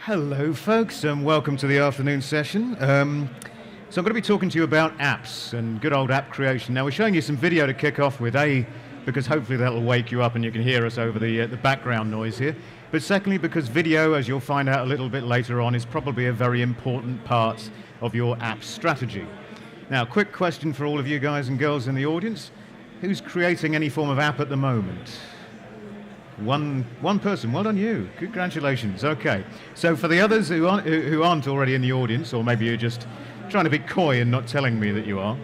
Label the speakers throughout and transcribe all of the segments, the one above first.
Speaker 1: Hello folks, and welcome to the afternoon session. So I'm going to be talking to you about apps and good old app creation. Now we're showing you some video to kick off with, because hopefully that'll wake you up and you can hear us over the background noise here. But secondly, because video, as you'll find out a little bit later on, is probably a very important part of your app strategy. Now, quick question for all of you guys and girls in the audience. Who's creating any form of app at the moment? One person. Well done you. Congratulations. Okay. So for the others who aren't already in the audience, or maybe you're just trying to be coy and not telling me that you are,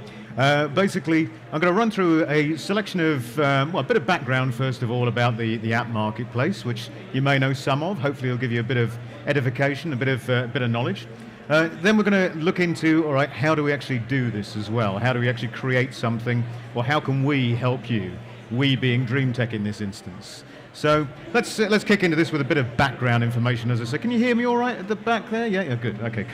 Speaker 1: basically I'm going to run through a selection of, a bit of background first of all about the app marketplace, which you may know some of. Hopefully it'll give you a bit of edification, a bit of knowledge. Then we're going to look into, all right, how do we actually do this as well? How do we actually create something? Or how can we help you? We being Dreamtek in this instance. So let's kick into this with a bit of background information, as I say. Can you hear me all right at the back there? Yeah, good. Okay,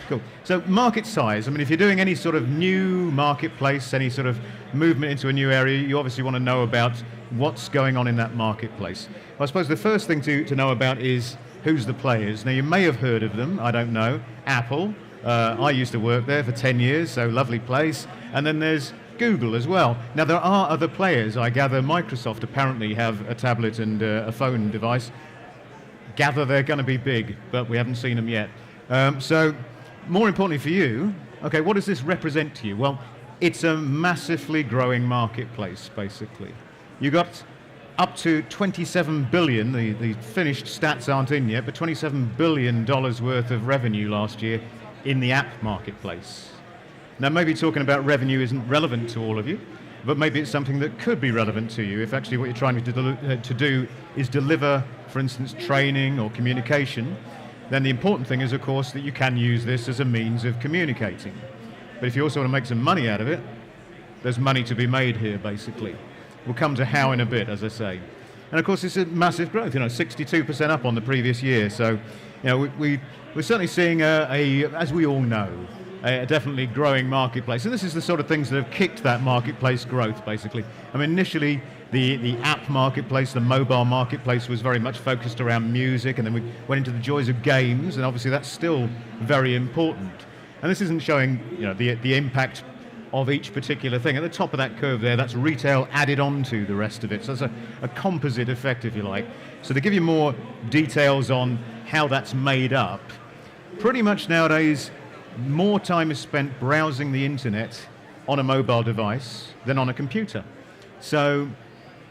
Speaker 1: cool. So market size. I mean, if you're doing any sort of new marketplace, any sort of movement into a new area, you obviously want to know about what's going on in that marketplace. Well, I suppose the first thing to know about is who's the players. Now, you may have heard of them. I don't know. Apple. I used to work there for 10 years, so lovely place. And then there's Google as well. Now there are other players. I gather Microsoft apparently have a tablet and a phone device. Gather they're going to be big, but we haven't seen them yet. So more importantly for you, okay, what does this represent to you? Well, it's a massively growing marketplace, basically. You got up to 27 billion, the finished stats aren't in yet, but $27 billion worth of revenue last year in the app marketplace. Now, maybe talking about revenue isn't relevant to all of you, but maybe it's something that could be relevant to you if actually what you're trying to do is deliver, for instance, training or communication. Then the important thing is, of course, that you can use this as a means of communicating. But if you also want to make some money out of it, there's money to be made here, basically. We'll come to how in a bit, as I say. And of course, it's a massive growth, 62% up on the previous year. So, we're certainly seeing as we all know, a definitely growing marketplace. And this is the sort of things that have kicked that marketplace growth, basically. I mean, initially, the app marketplace, the mobile marketplace was very much focused around music, and then we went into the joys of games, and obviously that's still very important. And this isn't showing, the impact of each particular thing. At the top of that curve there, that's retail added on to the rest of it. So that's a composite effect, if you like. So to give you more details on how that's made up, pretty much nowadays, more time is spent browsing the internet on a mobile device than on a computer. So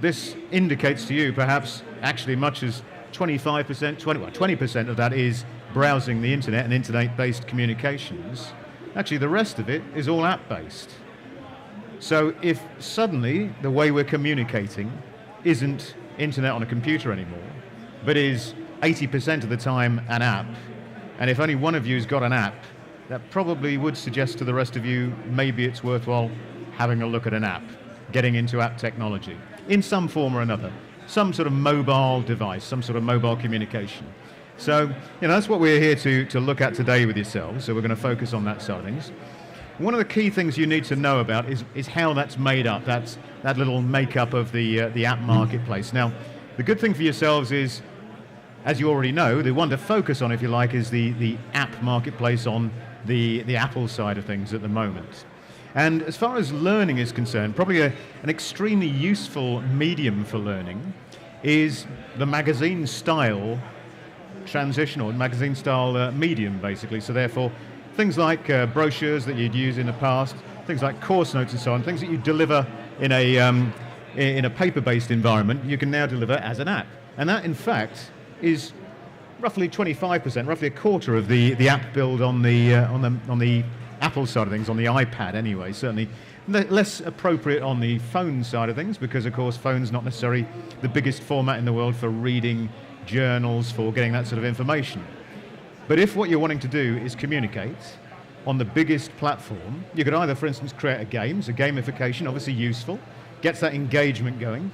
Speaker 1: this indicates to you perhaps actually much as 20% of that is browsing the internet and internet-based communications. Actually, the rest of it is all app-based. So if suddenly the way we're communicating isn't internet on a computer anymore, but is 80% of the time an app, and if only one of you's got an app, that probably would suggest to the rest of you maybe it's worthwhile having a look at an app, getting into app technology in some form or another, some sort of mobile device, some sort of mobile communication. So, that's what we're here to look at today with yourselves, so we're going to focus on that side of things. One of the key things you need to know about is how that's made up, that little makeup of the app marketplace. Now, the good thing for yourselves is, as you already know, the one to focus on, if you like, is the app marketplace on the Apple side of things at the moment. And as far as learning is concerned, probably an extremely useful medium for learning is the magazine style transition, or magazine style medium, basically. So therefore, things like brochures that you'd use in the past, things like course notes and so on, things that you deliver in a paper-based environment, you can now deliver as an app. And that, in fact, is roughly 25%, roughly a quarter of the app build on the Apple side of things, on the iPad anyway. Certainly less appropriate on the phone side of things, because of course phone's not necessarily the biggest format in the world for reading journals, for getting that sort of information. But if what you're wanting to do is communicate on the biggest platform, you could either, for instance, create a game, so gamification, obviously useful, gets that engagement going.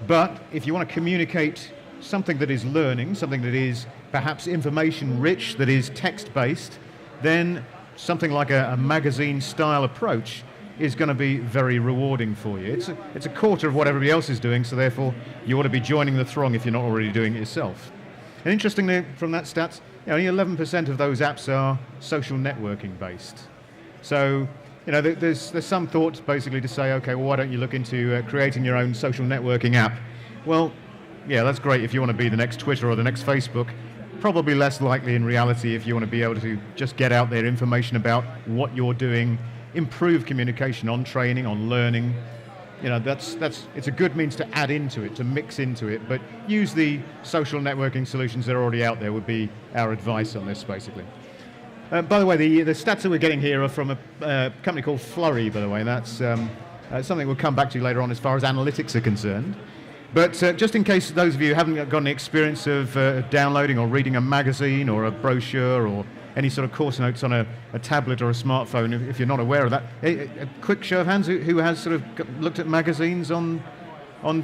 Speaker 1: But if you want to communicate something that is learning, something that is perhaps information rich, that is text-based, then something like a magazine-style approach is going to be very rewarding for you. It's a quarter of what everybody else is doing, so therefore you ought to be joining the throng if you're not already doing it yourself. And interestingly, from that stats, only 11% of those apps are social networking based. So, there's some thought basically to say, okay, well, why don't you look into creating your own social networking app? Well, yeah, that's great if you want to be the next Twitter or the next Facebook. Probably less likely in reality if you want to be able to just get out there information about what you're doing, improve communication on training, on learning. It's a good means to add into it, to mix into it, but use the social networking solutions that are already out there would be our advice on this, basically. By the way, the stats that we're getting here are from a company called Flurry, by the way. That's something we'll come back to later on as far as analytics are concerned. But just in case those of you haven't got any experience of downloading or reading a magazine or a brochure or any sort of course notes on a tablet or a smartphone, if you're not aware of that, a quick show of hands, who has sort of looked at magazines on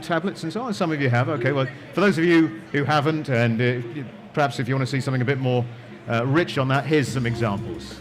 Speaker 1: tablets and so on? Some of you have. Okay, well, for those of you who haven't, and perhaps if you want to see something a bit more rich on that, here's some examples.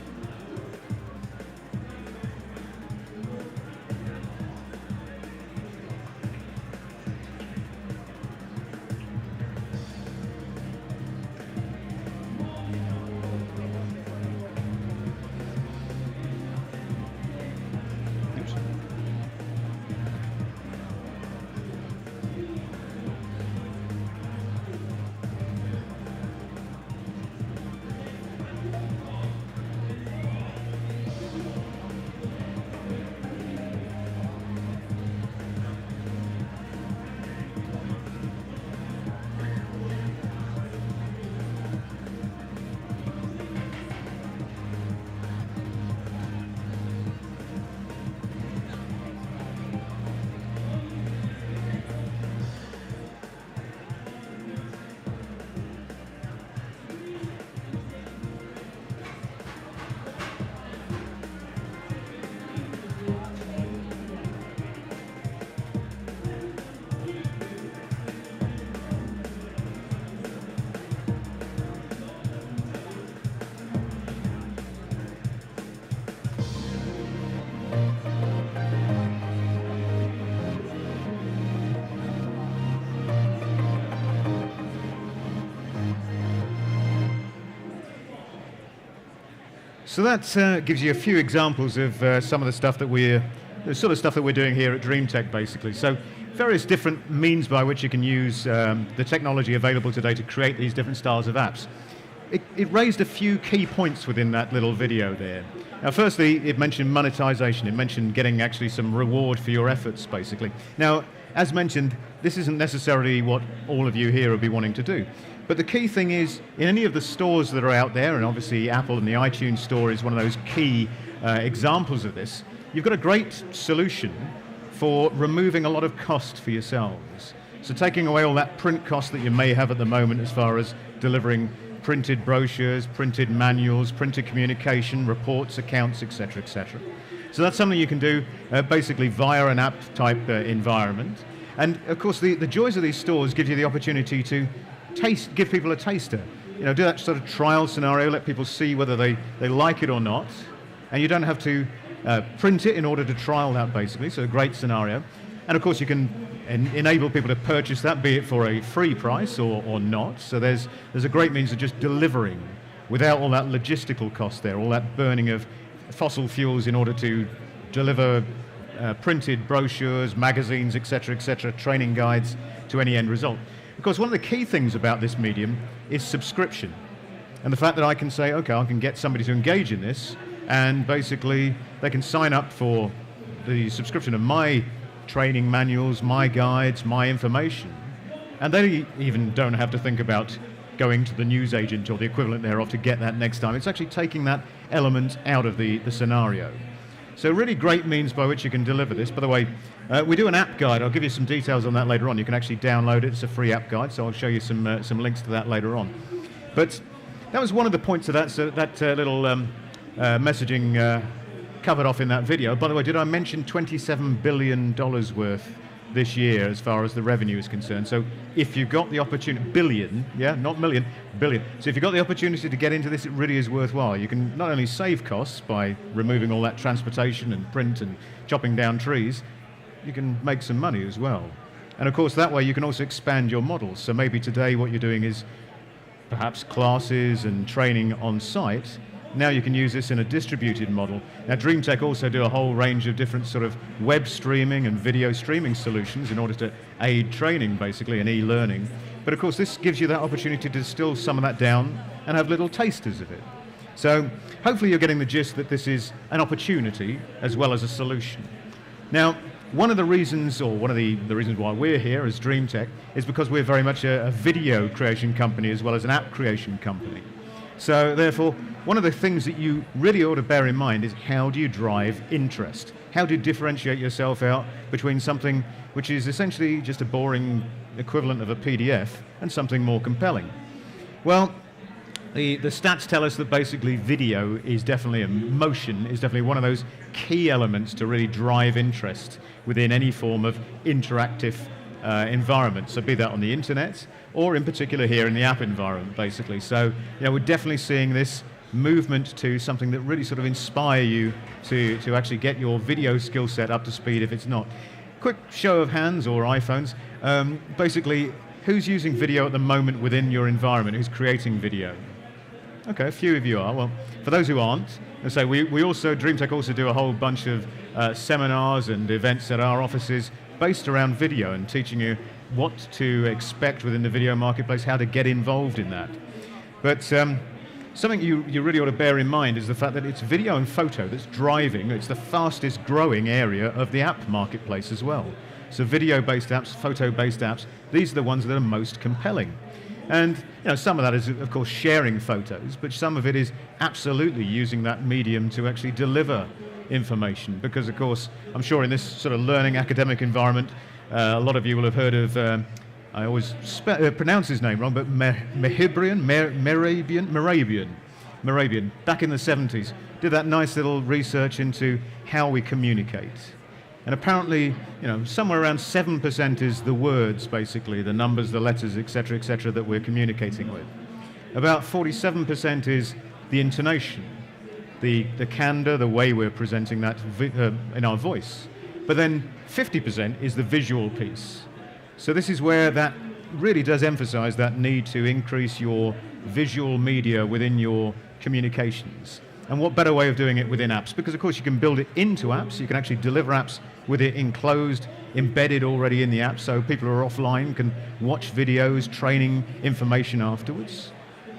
Speaker 1: So that gives you a few examples of some of the stuff that the sort of stuff that we're doing here at Dreamtek, basically. So various different means by which you can use the technology available today to create these different styles of apps. It raised a few key points within that little video there. Now, firstly, it mentioned monetization. It mentioned getting actually some reward for your efforts, basically. Now, as mentioned, this isn't necessarily what all of you here will be wanting to do. But the key thing is, in any of the stores that are out there, and obviously Apple and the iTunes store is one of those key examples of this, you've got a great solution for removing a lot of cost for yourselves. So taking away all that print cost that you may have at the moment as far as delivering printed brochures, printed manuals, printed communication, reports, accounts, etc., etc. So that's something you can do basically via an app-type environment. And of course, the joys of these stores give you the opportunity to give people a taster. Do that sort of trial scenario, let people see whether they like it or not. And you don't have to print it in order to trial that, basically. So a great scenario. And of course, you can enable people to purchase that, be it for a free price or not. So there's a great means of just delivering without all that logistical cost there, all that burning of fossil fuels in order to deliver printed brochures, magazines, etc., training guides to any end result. Of course, one of the key things about this medium is subscription. And the fact that I can say, okay, I can get somebody to engage in this, and basically they can sign up for the subscription of my training manuals, my guides, my information. And they even don't have to think about going to the newsagent or the equivalent thereof to get that next time. It's actually taking that element out of the scenario. So really great means by which you can deliver this. By the way, we do an app guide. I'll give you some details on that later on. You can actually download it. It's a free app guide, so I'll show you some links to that later on. But that was one of the points of that little messaging covered off in that video. By the way, did I mention $27 billion worth this year as far as the revenue is concerned? So if you've got the opportunity, billion, yeah, not million, billion. So if you've got the opportunity to get into this, it really is worthwhile. You can not only save costs by removing all that transportation and print and chopping down trees, you can make some money as well. And of course, that way you can also expand your models. So maybe today what you're doing is perhaps classes and training on site, now you can use this in a distributed model. Now Dreamtek also do a whole range of different sort of web streaming and video streaming solutions in order to aid training basically and e-learning. But of course this gives you that opportunity to distill some of that down and have little tasters of it. So hopefully you're getting the gist that this is an opportunity as well as a solution. Now one of the reasons, or one of the reasons why we're here as Dreamtek is because we're very much a video creation company as well as an app creation company. So therefore, one of the things that you really ought to bear in mind is how do you drive interest? How do you differentiate yourself out between something which is essentially just a boring equivalent of a PDF and something more compelling? Well, the stats tell us that basically video is definitely, motion is definitely one of those key elements to really drive interest within any form of interactive environment. So be that on the internet, or in particular here in the app environment, basically. So we're definitely seeing this movement to something that really sort of inspire you to actually get your video skill set up to speed if it's not. Quick show of hands or iPhones. Basically, who's using video at the moment within your environment? Who's creating video? Okay, a few of you are. Well, for those who aren't, I say we also, Dreamtek also do a whole bunch of seminars and events at our offices based around video and teaching you what to expect within the video marketplace, how to get involved in that. But something you really ought to bear in mind is the fact that it's video and photo that's driving, it's the fastest growing area of the app marketplace as well. So video-based apps, photo-based apps, these are the ones that are most compelling. And some of that is, of course, sharing photos, but some of it is absolutely using that medium to actually deliver information. Because, of course, I'm sure in this sort of learning academic environment, a lot of you will have heard of, I always pronounce his name wrong, but Mehrabian, back in the 70s, did that nice little research into how we communicate. And apparently, somewhere around 7% is the words, basically, the numbers, the letters, etc., that we're communicating with. About 47% is the intonation, the candor, the way we're presenting that in our voice. But then 50% is the visual piece. So this is where that really does emphasize that need to increase your visual media within your communications. And what better way of doing it within apps? Because, of course, you can build it into apps. You can actually deliver apps with it enclosed, embedded already in the app, so people who are offline can watch videos, training information afterwards.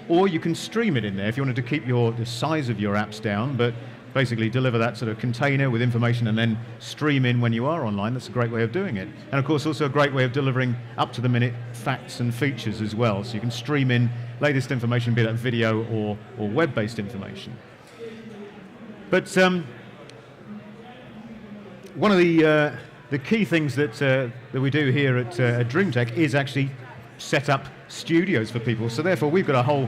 Speaker 1: Or you can stream it in there if you wanted to keep the size of your apps down, but basically deliver that sort of container with information and then stream in when you are online. That's a great way of doing it. And, of course, also a great way of delivering up-to-the-minute facts and features as well. So you can stream in latest information, be that video or web-based information. But one of the key things that we do here at Dreamtek is actually set up studios for people. So therefore, we've got a whole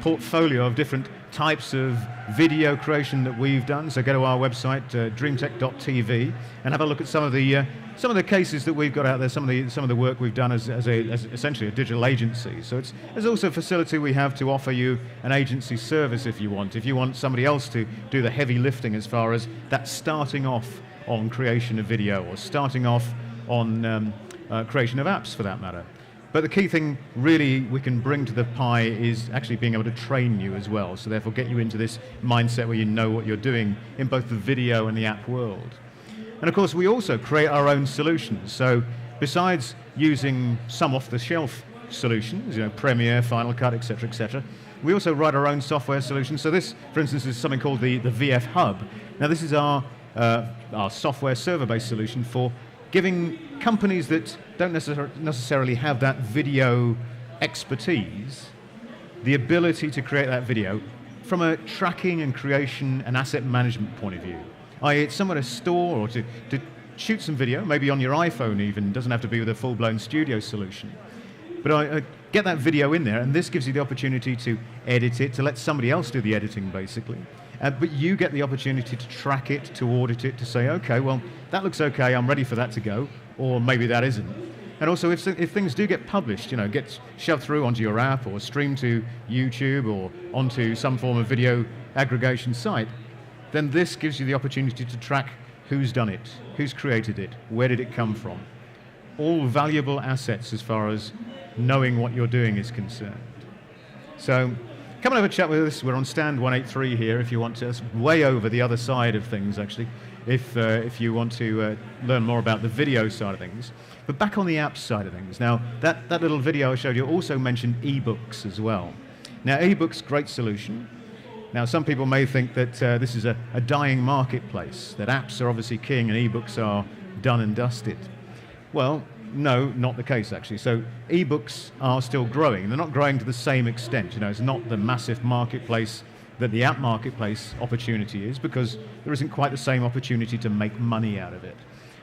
Speaker 1: portfolio of different types of video creation that we've done. So go to our website, dreamtek.tv, and have a look at some of the cases that we've got out there. Some of the work we've done as essentially a digital agency. So there's also a facility we have to offer you an agency service if you want. If you want somebody else to do the heavy lifting as far as that starting off on creation of video or starting off on creation of apps for that matter. But the key thing really we can bring to the pie is actually being able to train you as well. So therefore get you into this mindset where you know what you're doing in both the video and the app world. And of course we also create our own solutions. So besides using some off-the-shelf solutions, Premiere, Final Cut, etc., we also write our own software solutions. So this, for instance, is something called the VF Hub. Now this is our software server-based solution for giving companies that don't necessarily have that video expertise the ability to create that video from a tracking and creation and asset management point of view. i.e. it's somewhere to store or to shoot some video, maybe on your iPhone even, it doesn't have to be with a full-blown studio solution. But I get that video in there, and this gives you the opportunity to edit it, to let somebody else do the editing, basically. But you get the opportunity to track it, to audit it, to say, okay, well, that looks okay, I'm ready for that to go, or maybe that isn't. And also, if things do get published, get shoved through onto your app or streamed to YouTube or onto some form of video aggregation site, then this gives you the opportunity to track who's done it, who's created it, where did it come from. All valuable assets as far as knowing what you're doing is concerned. So come and have a chat with us. We're on stand 183 here if you want to. It's way over the other side of things, actually, if you want to learn more about the video side of things. But back on the apps side of things. Now, that little video I showed you also mentioned ebooks as well. Now, ebooks, great solution. Now, some people may think that this is a dying marketplace, that apps are obviously king and ebooks are done and dusted. Well, no, not the case, actually. So ebooks are still growing. They're not growing to the same extent. You know, it's not the massive marketplace that the app marketplace opportunity is, because there isn't quite the same opportunity to make money out of it.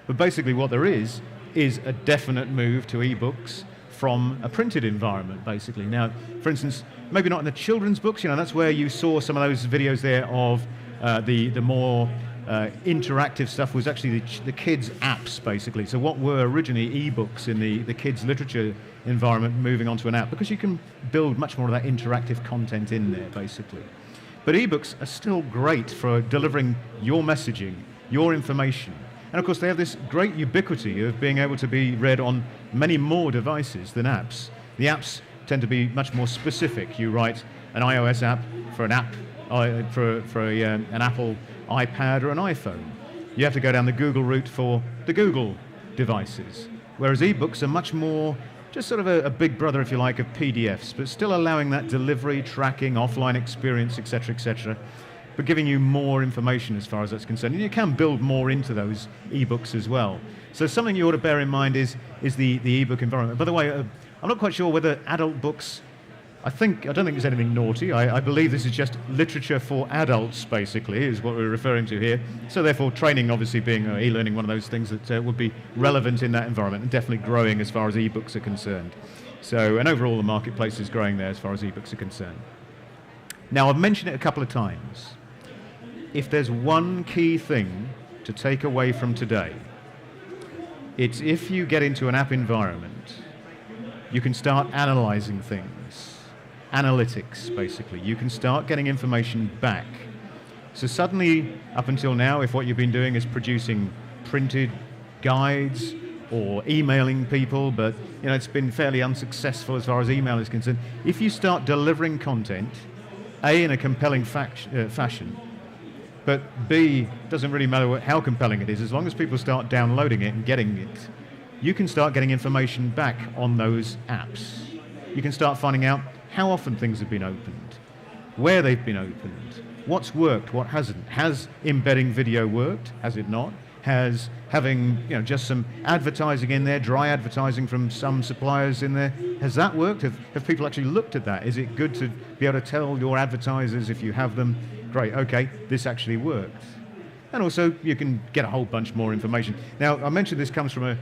Speaker 1: But basically what there is a definite move to ebooks from a printed environment, basically. Now, for instance, maybe not in the children's books, you know, that's where you saw some of those videos there of the more interactive stuff was actually the kids' apps, basically. So what were originally ebooks in the kids' literature environment moving onto an app, because you can build much more of that interactive content in there, basically. But ebooks are still great for delivering your messaging, your information. And of course, they have this great ubiquity of being able to be read on many more devices than apps. The apps tend to be much more specific. You write an iOS app for an app, an Apple iPad or an iPhone. You have to go down the Google route for the Google devices. Whereas ebooks are much more just sort of a big brother, if you like, of PDFs, but still allowing that delivery, tracking, offline experience, etc., but giving you more information as far as that's concerned. And you can build more into those ebooks as well. So something you ought to bear in mind is the ebook environment. By the way, I'm not quite sure whether adult books, I don't think there's anything naughty. I believe this is just literature for adults, basically, is what we're referring to here. So therefore, training obviously being e-learning one of those things that would be relevant in that environment and definitely growing as far as ebooks are concerned. So, and overall the marketplace is growing there as far as ebooks are concerned. Now, I've mentioned it a couple of times. If there's one key thing to take away from today, it's if you get into an app environment, you can start analyzing things. Analytics, basically. You can start getting information back. So suddenly, up until now, if what you've been doing is producing printed guides or emailing people, but you know it's been fairly unsuccessful as far as email is concerned, if you start delivering content, A, in a compelling fashion, but B, doesn't really matter how compelling it is, as long as people start downloading it and getting it, you can start getting information back on those apps. You can start finding out how often things have been opened, where they've been opened, what's worked, what hasn't. Has embedding video worked? Has it not? Has having just some advertising in there, dry advertising from some suppliers in there, has that worked? Have people actually looked at that? Is it good to be able to tell your advertisers if you have them, great, okay, this actually worked? And also you can get a whole bunch more information. Now, I mentioned this comes from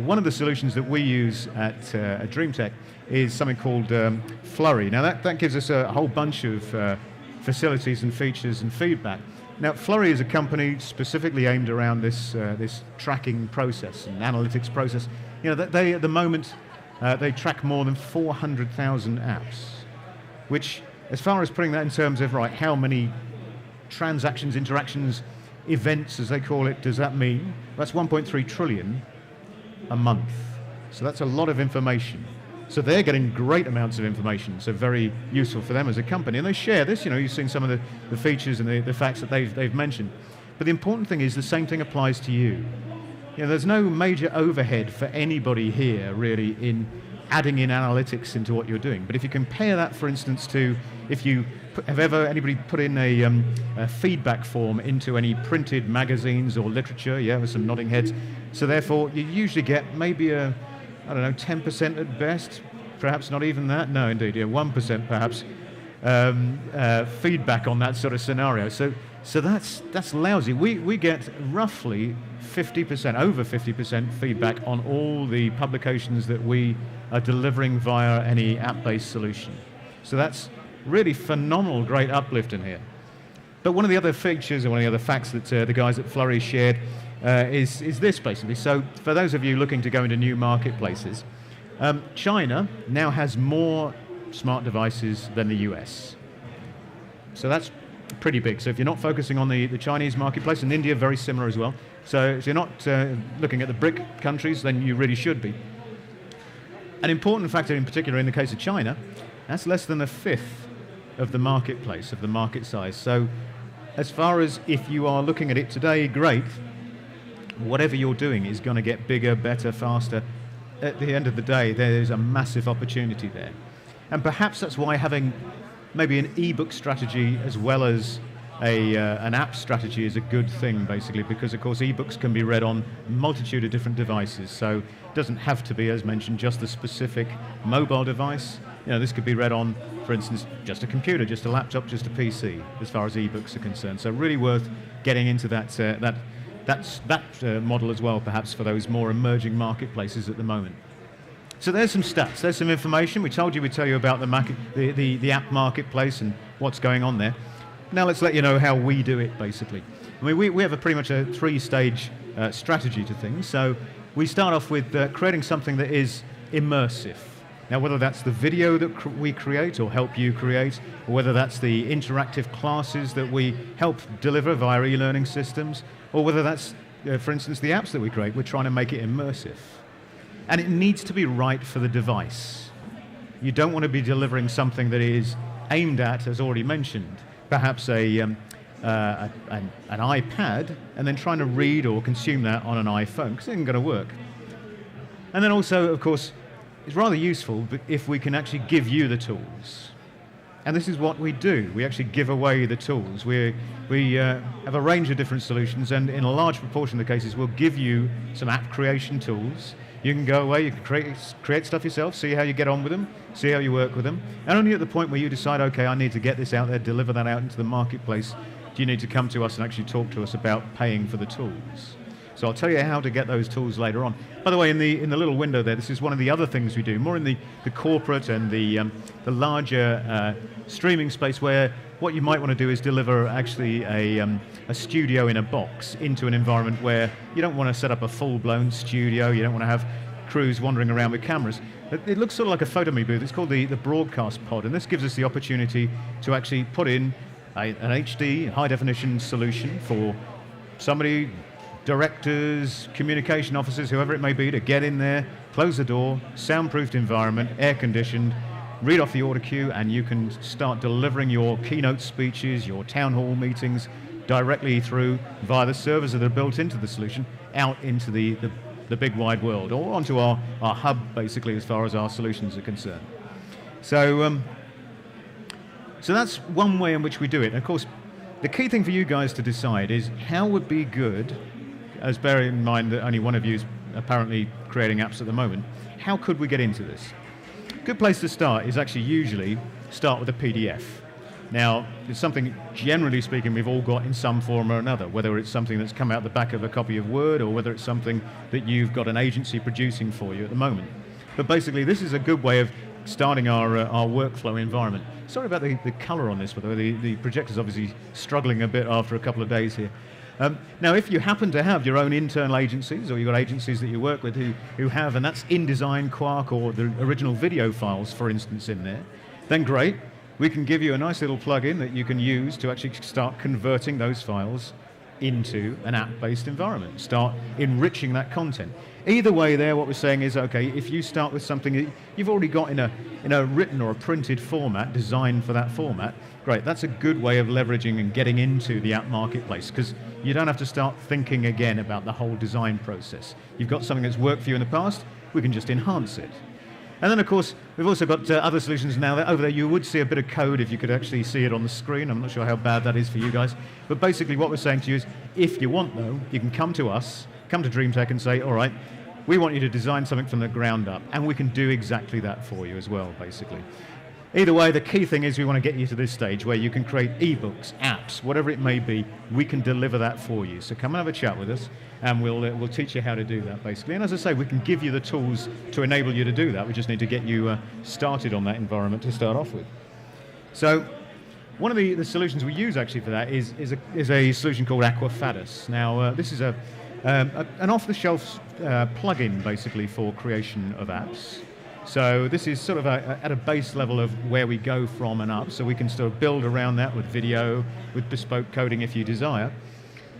Speaker 1: one of the solutions that we use at Dreamtek is something called Flurry. Now that gives us a whole bunch of facilities and features and feedback. Now Flurry is a company specifically aimed around this tracking process and analytics process. They at the moment they track more than 400,000 apps, which, as far as putting that in terms of how many transactions, interactions, events, as they call it, does that mean? That's 1.3 trillion a month. So that's a lot of information. So they're getting great amounts of information, so very useful for them as a company. And they share this, you've seen some of the features and the facts that they've mentioned. But the important thing is the same thing applies to you. There's no major overhead for anybody here, really, in adding in analytics into what you're doing. But if you compare that, for instance, to if you anybody put in a feedback form into any printed magazines or literature, with some nodding heads. So therefore, you usually get maybe 10% at best, perhaps not even that. No, indeed, 1% perhaps feedback on that sort of scenario. So that's lousy. We get roughly 50%, over 50% feedback on all the publications that we are delivering via any app-based solution. So that's really phenomenal, great uplift in here. But one of the other features and one of the other facts that the guys at Flurry shared is this, basically. So for those of you looking to go into new marketplaces, China now has more smart devices than the US. So that's pretty big. So if you're not focusing on the Chinese marketplace, and India very similar as well. So if you're not looking at the BRIC countries, then you really should be. An important factor in particular in the case of China That's less than a fifth of the marketplace, of the market size. So as far as if you are looking at it today, great. Whatever you're doing is going to get bigger, better, faster. At the end of the day, there's a massive opportunity there. And perhaps that's why having maybe an ebook strategy as well as an app strategy is a good thing, basically, because of course ebooks can be read on a multitude of different devices. So it doesn't have to be, as mentioned, just the specific mobile device. You know, this could be read on, for instance, just a computer, just a laptop, just a PC, as far as ebooks are concerned. So really worth getting into that model as well, perhaps, for those more emerging marketplaces at the moment. So there's some stats, there's some information. We told you we'd tell you about the app marketplace and what's going on there. Now let's let you know how we do it, basically. I mean, we have pretty much a three-stage strategy to things. So we start off with creating something that is immersive. Now, whether that's the video that we create or help you create, or whether that's the interactive classes that we help deliver via e-learning systems, or whether that's, for instance, the apps that we create, we're trying to make it immersive. And it needs to be right for the device. You don't want to be delivering something that is aimed at, as already mentioned, perhaps an iPad, and then trying to read or consume that on an iPhone, because it isn't going to work. And then also, of course, it's rather useful if we can actually give you the tools. And this is what we do. We actually give away the tools. We have a range of different solutions, and in a large proportion of the cases, we'll give you some app creation tools. You can go away, you can create stuff yourself, see how you get on with them, see how you work with them. And only at the point where you decide, okay, I need to get this out there, deliver that out into the marketplace, do you need to come to us and actually talk to us about paying for the tools. So I'll tell you how to get those tools later on. By the way, in the little window there, this is one of the other things we do, more in the corporate and the larger streaming space, where what you might want to do is deliver actually a studio in a box into an environment where you don't want to set up a full-blown studio, you don't want to have crews wandering around with cameras. It looks sort of like a photomy booth. It's called the broadcast pod, and this gives us the opportunity to actually put in an HD, high-definition solution for somebody, directors, communication officers, whoever it may be, to get in there, close the door, soundproofed environment, air-conditioned, read off the order queue, and you can start delivering your keynote speeches, your town hall meetings directly through via the servers that are built into the solution out into the big wide world, or onto our hub, basically, as far as our solutions are concerned. So that's one way in which we do it. And of course, the key thing for you guys to decide is how would be good, as bearing in mind that only one of you is apparently creating apps at the moment, how could we get into this? A good place to start is actually usually start with a PDF. Now, it's something, generally speaking, we've all got in some form or another, whether it's something that's come out the back of a copy of Word or whether it's something that you've got an agency producing for you at the moment. But basically, this is a good way of starting our workflow environment. Sorry about the color on this, by the way. The projector's obviously struggling a bit after a couple of days here. Now, if you happen to have your own internal agencies, or you've got agencies that you work with who have, and that's InDesign, Quark, or the original video files, for instance, in there, then great. We can give you a nice little plugin that you can use to actually start converting those files into an app-based environment, start enriching that content. Either way there, what we're saying is, okay, if you start with something that you've already got in a written or a printed format, designed for that format, great, that's a good way of leveraging and getting into the app marketplace, because you don't have to start thinking again about the whole design process. You've got something that's worked for you in the past, we can just enhance it. And then, of course, we've also got other solutions now. Over there, you would see a bit of code if you could actually see it on the screen. I'm not sure how bad that is for you guys. But basically, what we're saying to you is, if you want, though, you can come to us, come to Dreamtek and say, all right, we want you to design something from the ground up. And we can do exactly that for you as well, basically. Either way, the key thing is we want to get you to this stage where you can create ebooks, apps, whatever it may be. We can deliver that for you. So come and have a chat with us, and we'll teach you how to do that, basically. And as I say, we can give you the tools to enable you to do that. We just need to get you started on that environment to start off with. So one of the solutions we use actually for that is a solution called Aquafatus. Now, this is an off-the-shelf plugin, basically, for creation of apps. So this is sort of at a base level of where we go from and up, so we can sort of build around that with video, with bespoke coding if you desire.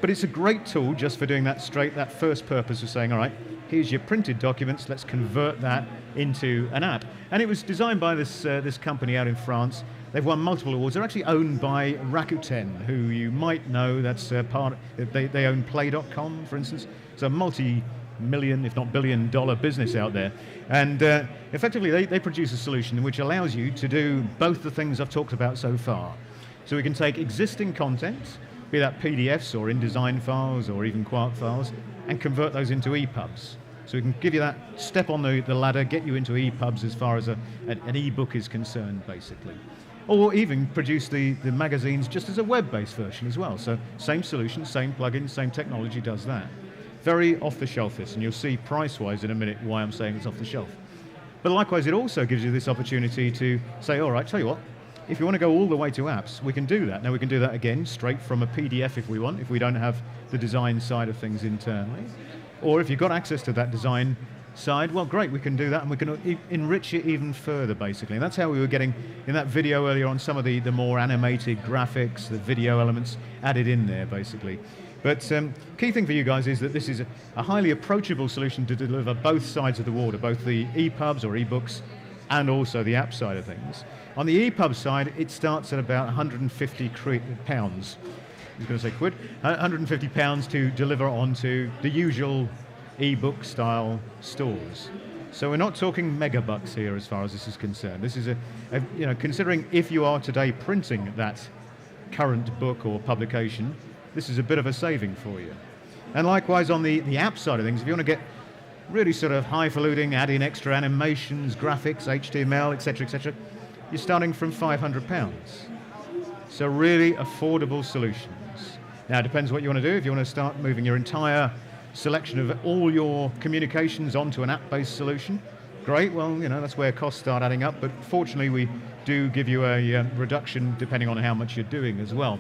Speaker 1: But it's a great tool just for doing that that first purpose of saying, all right, here's your printed documents, let's convert that into an app. And it was designed by this company out in France. They've won multiple awards. They're actually owned by Rakuten, who you might know. That's they own Play.com, for instance. It's a multi-million, if not billion-dollar business out there. And effectively, they produce a solution which allows you to do both the things I've talked about so far. So we can take existing content, be that PDFs or InDesign files or even Quark files, and convert those into EPUBs. So we can give you that step on the ladder, get you into EPUBs as far as an ebook is concerned, basically. Or even produce the magazines just as a web-based version as well. So same solution, same plugin, same technology does that. Very off-the-shelf this, and you'll see price-wise in a minute why I'm saying it's off-the-shelf. But likewise, it also gives you this opportunity to say, all right, tell you what, if you want to go all the way to apps, we can do that. Now we can do that again, straight from a PDF if we want, if we don't have the design side of things internally. Or if you've got access to that design side, well great, we can do that and we can enrich it even further basically. And that's how we were getting, in that video earlier on, some of the more animated graphics, the video elements added in there basically. But key thing for you guys is that this is a highly approachable solution to deliver both sides of the water, both the EPUBs or ebooks and also the app side of things. On the EPUB side, it starts at about £150. I was going to say quid. £150 to deliver onto the usual ebook style stores. So we're not talking megabucks here as far as this is concerned. This is you know, considering if you are today printing that current book or publication, this is a bit of a saving for you. And likewise on the app side of things, if you want to get really sort of highfalutin, add in extra animations, graphics, HTML, etc., you're starting from £500. So really affordable solutions. Now it depends what you want to do. If you want to start moving your entire selection of all your communications onto an app-based solution, great, well, you know, that's where costs start adding up, but fortunately we do give you a reduction depending on how much you're doing as well.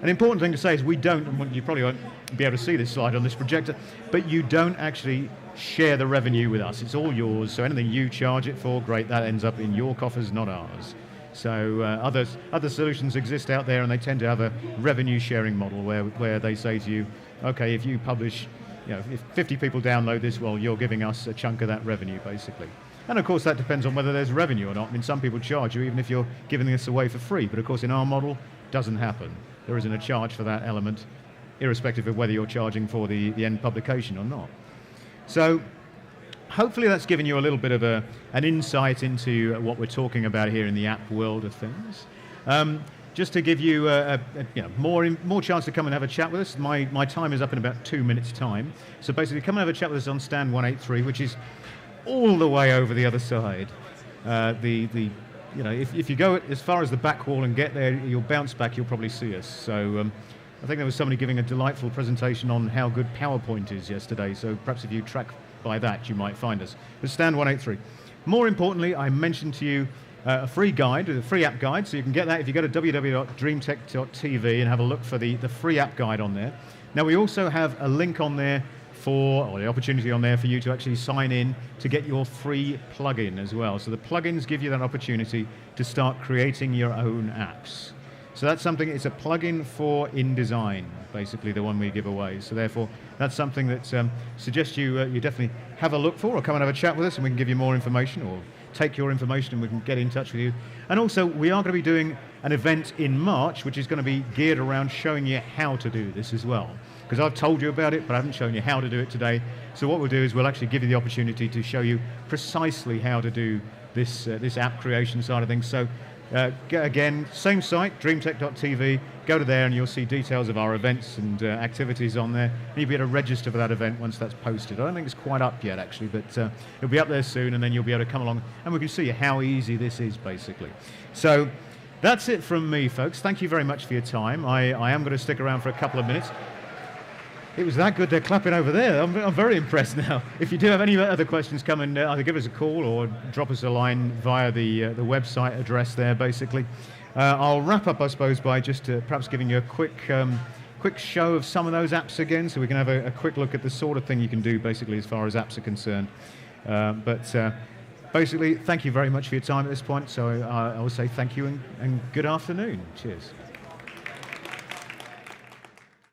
Speaker 1: An important thing to say is we don't, and you probably won't be able to see this slide on this projector, but you don't actually share the revenue with us. It's all yours, so anything you charge it for, great, that ends up in your coffers, not ours. So other solutions exist out there and they tend to have a revenue sharing model where they say to you, okay, if you publish, you know, if 50 people download this, well, you're giving us a chunk of that revenue, basically. And of course, that depends on whether there's revenue or not. I mean, some people charge you even if you're giving this away for free, but of course, in our model, it doesn't happen. There isn't a charge for that element, irrespective of whether you're charging for the end publication or not. So hopefully that's given you a little bit of an insight into what we're talking about here in the app world of things. Just to give you you know, more chance to come and have a chat with us, my time is up in about 2 minutes' time. So basically come and have a chat with us on stand 183, which is all the way over the other side. You know, if you go as far as the back wall and get there, you'll bounce back, you'll probably see us. So I think there was somebody giving a delightful presentation on how good PowerPoint is yesterday, so perhaps if you track by that, you might find us. But stand 183. More importantly, I mentioned to you a free guide, a free app guide, so you can get that if you go to www.dreamtek.tv and have a look for the free app guide on there. Now we also have a link on there or the opportunity on there for you to actually sign in to get your free plugin as well. So the plugins give you that opportunity to start creating your own apps. So that's something, it's a plugin for InDesign, basically the one we give away. So therefore, that's something that suggests you definitely have a look for, or come and have a chat with us and we can give you more information, or take your information and we can get in touch with you. And also, we are going to be doing an event in March, which is going to be geared around showing you how to do this as well. Because I've told you about it, but I haven't shown you how to do it today. So what we'll do is we'll actually give you the opportunity to show you precisely how to do this app creation side of things. So again, same site, dreamtek.tv, go to there and you'll see details of our events and activities on there. And you'll be able to register for that event once that's posted. I don't think it's quite up yet actually, but it'll be up there soon, and then you'll be able to come along and we can see how easy this is basically. So that's it from me, folks. Thank you very much for your time. I am going to stick around for a couple of minutes. It was that good, they're clapping over there. I'm very impressed now. If you do have any other questions, come and either give us a call or drop us a line via the website address there, basically. I'll wrap up, I suppose, by just perhaps giving you a quick show of some of those apps again, so we can have a quick look at the sort of thing you can do, basically, as far as apps are concerned. Basically, thank you very much for your time at this point, so I will say thank you and good afternoon. Cheers.